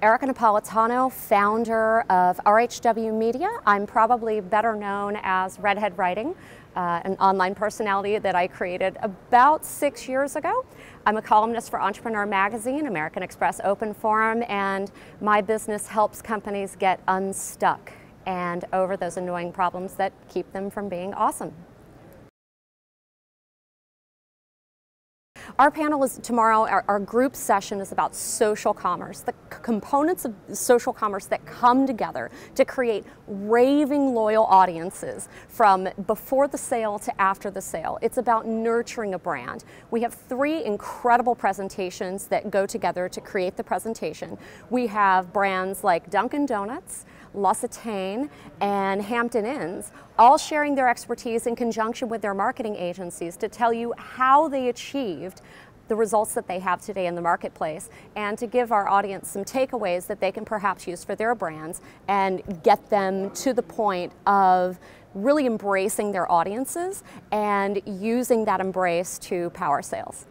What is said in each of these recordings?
Erika Napoletano, founder of RHW Media. I'm probably better known as Redhead Writing, an online personality that I created about 6 years ago. I'm a columnist for Entrepreneur Magazine, American Express Open Forum, and my business helps companies get unstuck and over those annoying problems that keep them from being awesome. Our panel is tomorrow, our group session is about social commerce, the components of social commerce that come together to create raving loyal audiences from before the sale to after the sale. It's about nurturing a brand. We have 3 incredible presentations that go together to create the presentation. We have brands like Dunkin' Donuts, L'Occitane, and Hampton Inns, all sharing their expertise in conjunction with their marketing agencies to tell you how they achieved the results that they have today in the marketplace, and to give our audience some takeaways that they can perhaps use for their brands and get them to the point of really embracing their audiences and using that embrace to power sales.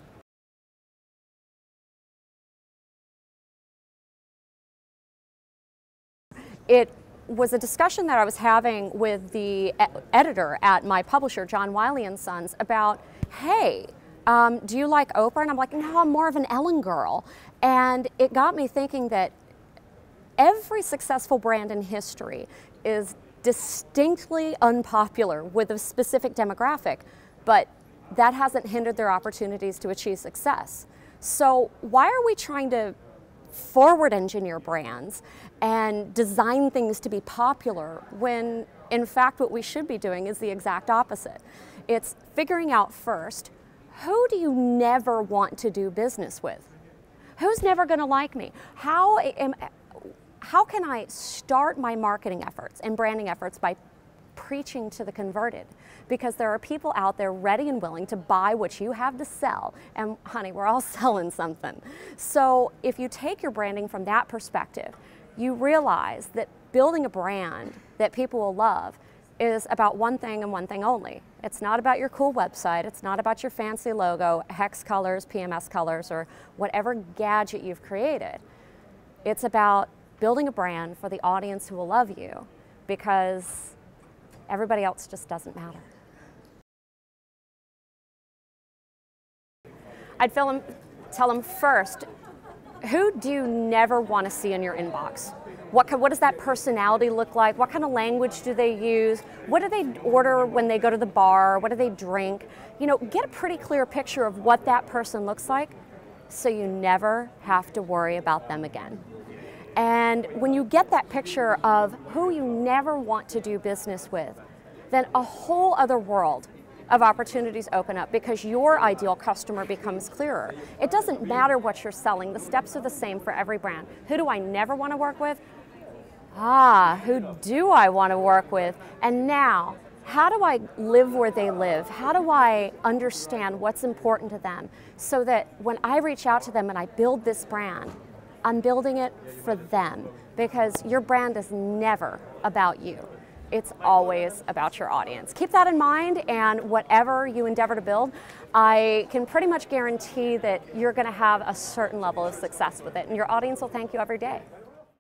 It was a discussion that I was having with the editor at my publisher, John Wiley & Sons, about, hey, do you like Oprah? And I'm like, no, I'm more of an Ellen girl. And it got me thinking that every successful brand in history is distinctly unpopular with a specific demographic, but that hasn't hindered their opportunities to achieve success. So why are we trying to forward engineer brands and design things to be popular when in fact what we should be doing is the exact opposite? It's figuring out first, who do you never want to do business with? Who's never going to like me? How can I start my marketing efforts and branding efforts by preaching to the converted? Because there are people out there ready and willing to buy what you have to sell. And honey, we're all selling something. So if you take your branding from that perspective, you realize that building a brand that people will love is about one thing and one thing only. It's not about your cool website. It's not about your fancy logo, hex colors, PMS colors, or whatever gadget you've created. It's about building a brand for the audience who will love you, because everybody else just doesn't matter. I'd tell them first, who do you never want to see in your inbox? What does that personality look like? What kind of language do they use? What do they order when they go to the bar? What do they drink? You know, get a pretty clear picture of what that person looks like so you never have to worry about them again. And when you get that picture of who you never want to do business with, then a whole other world of opportunities open up, because your ideal customer becomes clearer. It doesn't matter what you're selling. The steps are the same for every brand. Who do I never want to work with? Who do I want to work with? And now, how do I live where they live? How do I understand what's important to them so that when I reach out to them and I build this brand, I'm building it for them? Because your brand is never about you. It's always about your audience. Keep that in mind, and whatever you endeavor to build, I can pretty much guarantee that you're going to have a certain level of success with it, and your audience will thank you every day.